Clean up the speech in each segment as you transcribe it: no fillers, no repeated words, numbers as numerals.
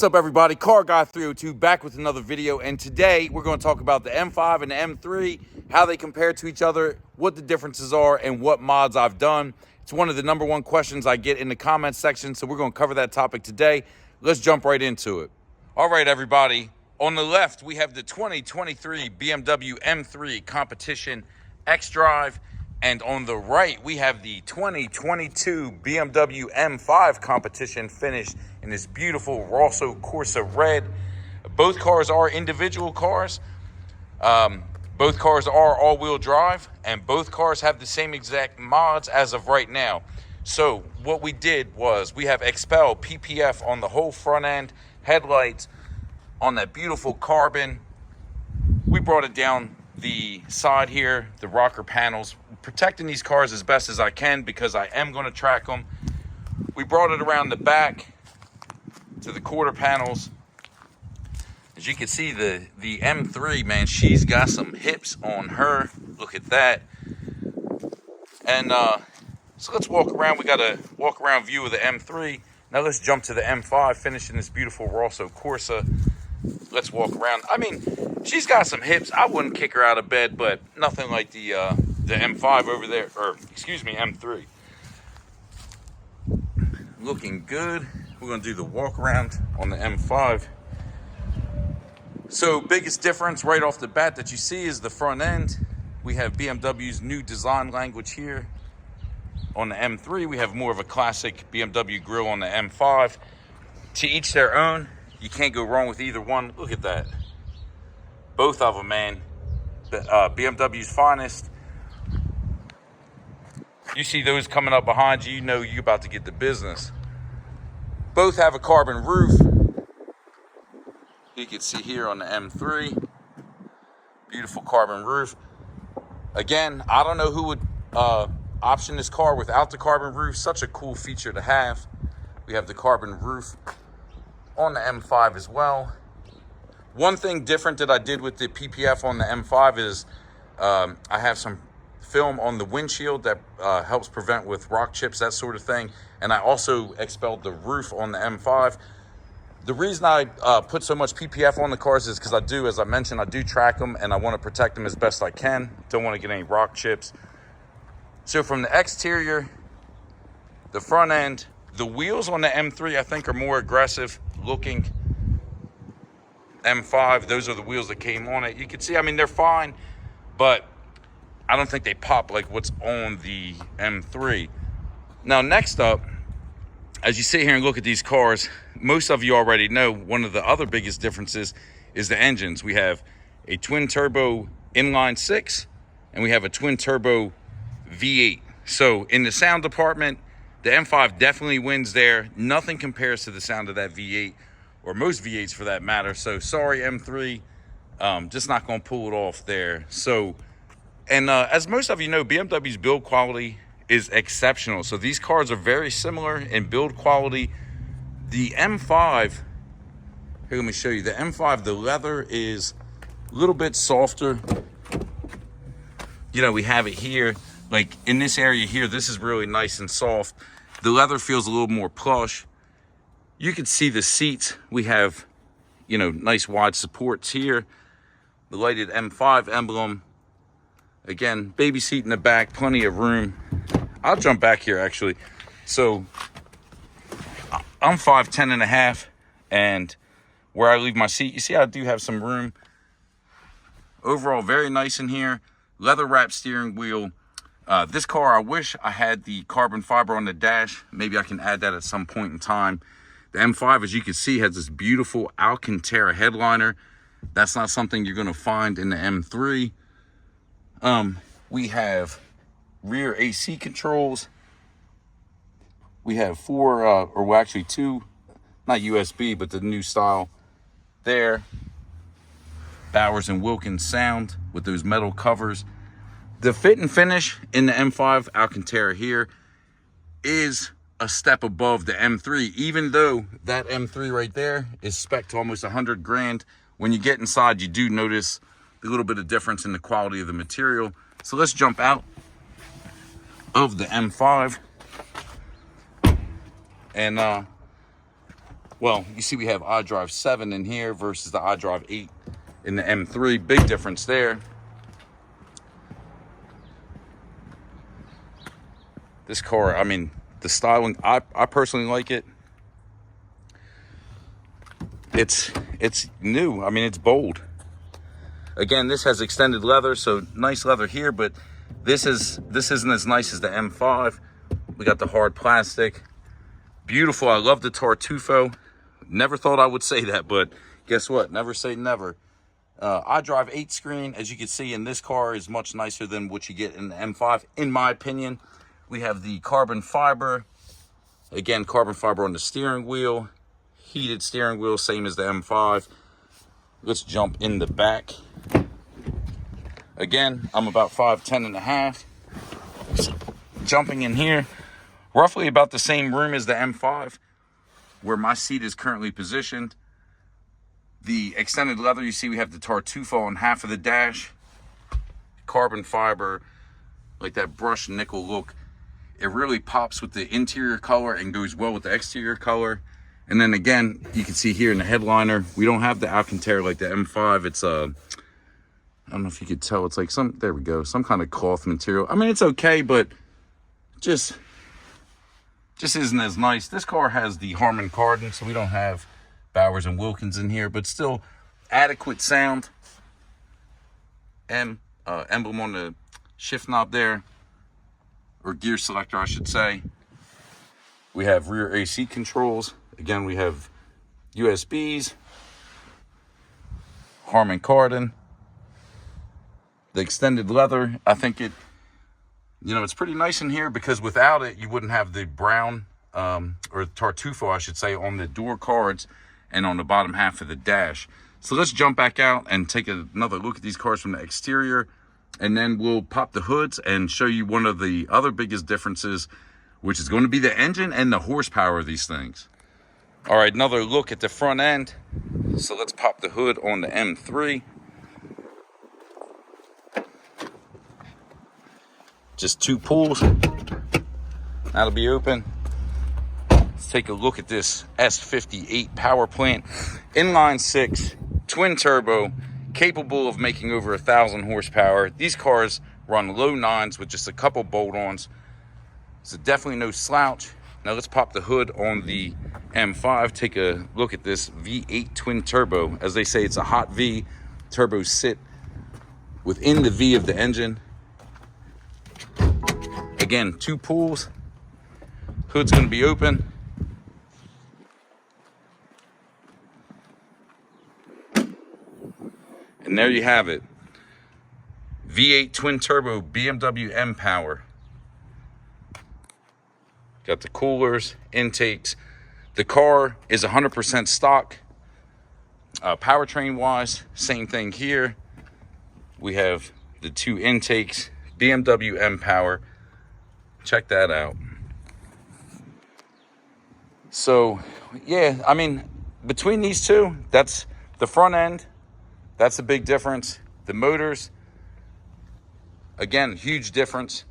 What's up, everybody? Car Guy 302 back with another video, and today we're going to talk about the M5 and the M3, how they compare to each other, what the differences are, and what mods I've done. It's one of the #1 questions I get in the comments section, so we're going to cover that topic today. Let's jump right into it. All right, everybody. On the left, we have the 2023 BMW M3 Competition X-Drive, and on the right, we have the 2022 BMW M5 Competition finished in this beautiful Rosso Corsa red. Both cars are individual cars. Both cars are all-wheel drive, and both cars have the same exact mods as of right now. So what we did was we have Expel PPF on the whole front end, headlights on that beautiful carbon. We brought it down the side here, the rocker panels, protecting these cars as best as I can because I am going to track them. We brought it around the back to the quarter panels. As you can see, the M3, man, she's got some hips on her. Look at that. And so let's walk around. We got a walk around view of the M3. Now let's jump to the M5, finishing this beautiful Rosso Corsa. Let's walk around. I mean, she's got some hips. I wouldn't kick her out of bed, but nothing like the M5 over there, or excuse me, M3. Looking good. We're gonna do the walk around on the M5. So biggest difference right off the bat that you see is the front end. We have BMW's new design language here. On the M3, we have more of a classic BMW grille on the M5. To each their own. You can't go wrong with either one. Look at that. Both of them, man. BMW's finest. You see those coming up behind you, you know you're about to get the business. Both have a carbon roof. You can see here on the M3. Beautiful carbon roof. Again, I don't know who would option this car without the carbon roof. Such a cool feature to have. We have the carbon roof on the M5 as well. One thing different that I did with the PPF on the M5 is I have some film on the windshield that helps prevent with rock chips, that sort of thing. And I also expelled the roof on the M5. The reason I put so much PPF on the cars is because I do, as I mentioned, I do track them and I want to protect them as best I can. Don't want to get any rock chips. So from the exterior, the front end, the wheels on the M3 I think are more aggressive looking. M5, those are the wheels that came on it. You can see, I mean, they're fine, but I don't think they pop like what's on the M3. Now, next up, as you sit here and look at these cars, most of you already know one of the other biggest differences is the engines. We have a twin turbo inline 6 and we have a twin turbo V8. So in the sound department, the M5 definitely wins there. Nothing compares to the sound of that V8, or most V8s for that matter. So sorry, M3, just not gonna pull it off there. So, and as most of you know, BMW's build quality is exceptional. So these cars are very similar in build quality. The M5, here, let me show you. The M5, the leather is a little bit softer. You know, we have it here. Like in this area here, this is really nice and soft. The leather feels a little more plush. You can see the seats. We have, you know, nice wide supports here. The lighted M5 emblem. Again, baby seat in the back, plenty of room. I'll jump back here actually. So I'm 5'10" and a half, and where I leave my seat, you see I do have some room. Overall, very nice in here. Leather wrapped steering wheel. This car, I wish I had the carbon fiber on the dash. Maybe I can add that at some point in time. The M5, as you can see, has this beautiful Alcantara headliner. That's not something you're going to find in the M3. We have rear AC controls. We have four, or well, actually two, not USB, but the new style there. Bowers and Wilkins sound with those metal covers. The fit and finish in the M5 Alcantara here is a step above the M3, even though that M3 right there is spec'd to almost 100 grand. When you get inside, you do notice a little bit of difference in the quality of the material. So let's jump out of the M5 and Well, you see we have iDrive 7 in here versus the iDrive 8 in the M3. Big difference there. This car, I mean, the styling, I personally like it. It's new. I mean, it's bold. Again, this has extended leather, so nice leather here, but this isn't as nice as the M5. We got the hard plastic. Beautiful. I love the Tartufo. Never thought I would say that, but guess what? Never say never. iDrive 8 screen, as you can see in this car, is much nicer than what you get in the M5, in my opinion. We have the carbon fiber. Again, carbon fiber on the steering wheel. Heated steering wheel, same as the M5. Let's jump in the back. Again, I'm about 5'10" and a half. So, jumping in here, roughly about the same room as the M5, where my seat is currently positioned. The extended leather, you see we have the Tartufo on half of the dash. Carbon fiber, like that brushed nickel look. It really pops with the interior color and goes well with the exterior color. And then again, you can see here in the headliner, we don't have the Alcantara like the M5. It's I don't know if you could tell, it's like there we go, some kind of cloth material. I mean, it's okay, but just isn't as nice. This car has the Harman Kardon, so we don't have Bowers and Wilkins in here, but still adequate sound. And emblem on the shift knob there, or gear selector, I should say. We have rear AC controls. Again, we have USBs, Harman Kardon, the extended leather. I think it's pretty nice in here, because without it, you wouldn't have the brown, or Tartufo, I should say, on the door cards and on the bottom half of the dash. So let's jump back out and take another look at these cars from the exterior, and then we'll pop the hoods and show you one of the other biggest differences, which is going to be the engine and the horsepower of these things. All right, another look at the front end. So let's pop the hood on the M3. Just 2 pulls. That'll be open. Let's take a look at this S58 power plant. Inline 6, twin turbo, capable of making over 1,000 horsepower. These cars run low 9s with just a couple bolt-ons. So definitely no slouch. Now let's pop the hood on the M5. Take a look at this V8 twin turbo. As they say, it's a hot V. Turbos sit within the V of the engine. Again, 2 pulls. Hood's going to be open. And there you have it. V8 twin turbo BMW M Power. Got the coolers, intakes. The car is 100% stock. Powertrain wise, same thing here. We have the 2 intakes, BMW M Power. Check that out. So, yeah, I mean, between these two, that's the front end. That's a big difference. The motors, again, huge difference.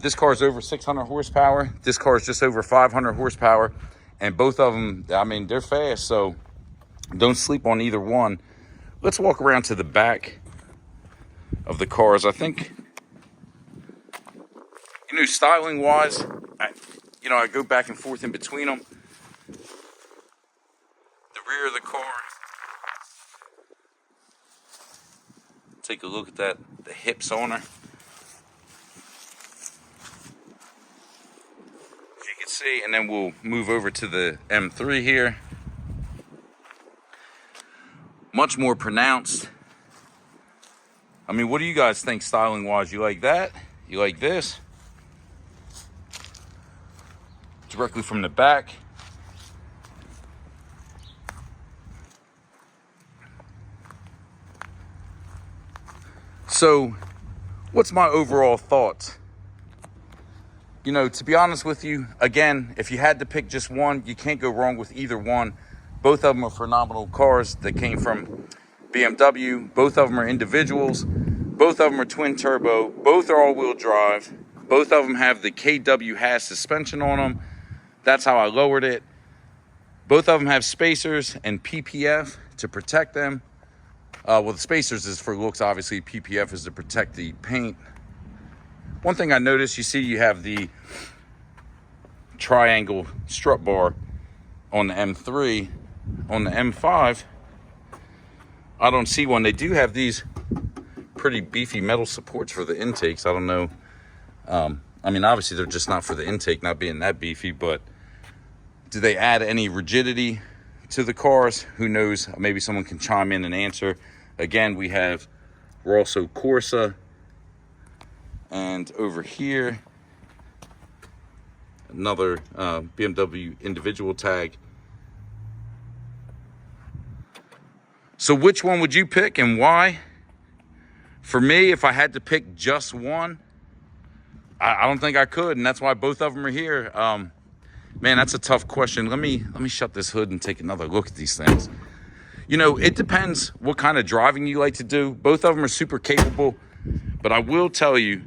This car is over 600 horsepower. This car is just over 500 horsepower. And both of them, I mean, they're fast. So don't sleep on either one. Let's walk around to the back of the cars. I think, styling wise, I go back and forth in between them. The rear of the car. Take a look at that, the hips on her. As you can see, and then we'll move over to the M3 here. Much more pronounced. I mean, what do you guys think styling wise? You like that? You like this? Directly from the back. So, what's my overall thoughts? To be honest with you, again, if you had to pick just one, you can't go wrong with either one. Both of them are phenomenal cars that came from BMW. Both of them are individuals. Both of them are twin turbo. Both are all-wheel drive. Both of them have the KW Haas suspension on them. That's how I lowered it. Both of them have spacers and PPF to protect them. Well, the spacers is for looks, obviously. PPF is to protect the paint. One thing I noticed, you see you have the triangle strut bar on the M3. On the M5, I don't see one. They do have these pretty beefy metal supports for the intakes. I don't know. I mean, obviously they're just not for the intake, not being that beefy, but do they add any rigidity to the cars? Who knows? Maybe someone can chime in and answer. Again, we have Rosso Corsa, and over here, another BMW individual tag. So which one would you pick and why? For me, if I had to pick just one, I don't think I could, and that's why both of them are here. Man, that's a tough question. Let me shut this hood and take another look at these things. You know, it depends what kind of driving you like to do. Both of them are super capable, but I will tell you,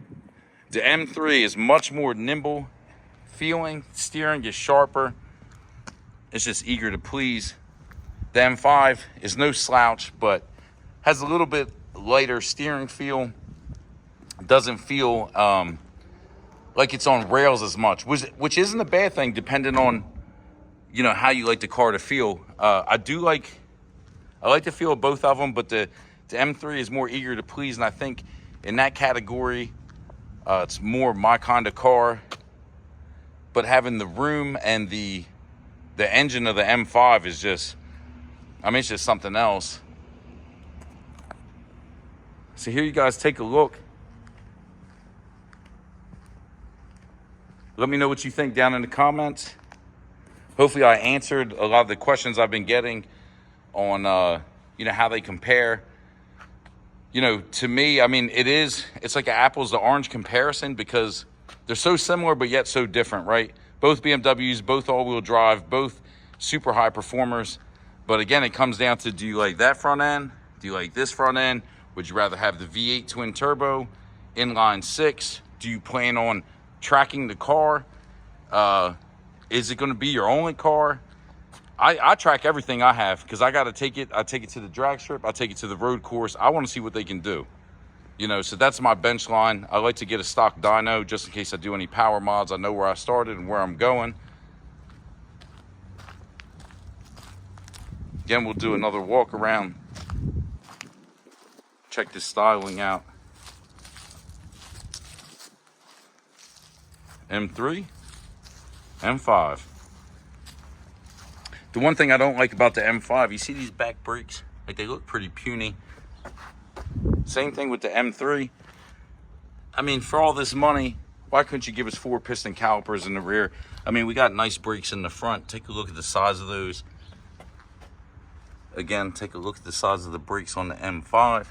the M3 is much more nimble feeling. Steering is sharper. It's just eager to please. The M5 is no slouch, but has a little bit lighter steering feel. Doesn't feel like it's on rails as much, which isn't a bad thing, depending on, you know, how you like the car to feel. I like the feel of both of them, but the M3 is more eager to please, and I think in that category, it's more my kind of car. But having the room and the engine of the M5 is just, I mean, it's just something else. So here you guys take a look. Let me know what you think down in the comments. Hopefully I answered a lot of the questions I've been getting on, you know, how they compare. You know, to me, I mean, it's like an apples to orange comparison because they're so similar, but yet so different, right? Both BMWs, both all-wheel drive, both super high performers. But again, it comes down to, do you like that front end? Do you like this front end? Would you rather have the V8 twin turbo, inline six? Do you plan on tracking the car? Is it going to be your only car? I track everything I have because I got to take it. I take it to the drag strip. I take it to the road course. I want to see what they can do. You know, so that's my bench line. I like to get a stock dyno just in case I do any power mods. I know where I started and where I'm going. Again, we'll do another walk around. Check this styling out. M3, M5. The one thing I don't like about the M5, you see these back brakes? Like, they look pretty puny. Same thing with the M3. I mean, for all this money, why couldn't you give us 4 piston calipers in the rear? I mean, we got nice brakes in the front. Take a look at the size of those. Again, take a look at the size of the brakes on the M5.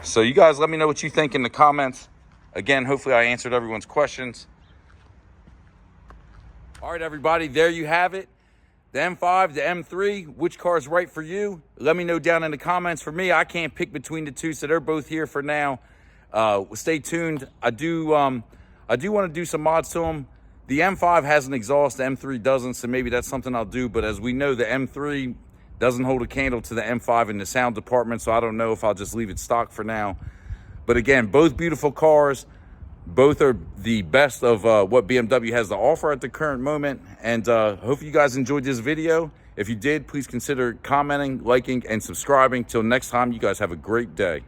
So you guys let me know what you think in the comments. Again, hopefully I answered everyone's questions. All right, everybody, there you have it. The M5, the M3, which car is right for you? Let me know down in the comments. For me, I can't pick between the two, so they're both here for now. Stay tuned. I do want to do some mods to them. The M5 has an exhaust, the M3 doesn't, so maybe that's something I'll do. But as we know, the M3 doesn't hold a candle to the M5 in the sound department, so I don't know if I'll just leave it stock for now. But again, both beautiful cars. Both are the best of what BMW has to offer at the current moment. And hope you guys enjoyed this video. If you did, please consider commenting, liking, and subscribing. Till next time, you guys have a great day.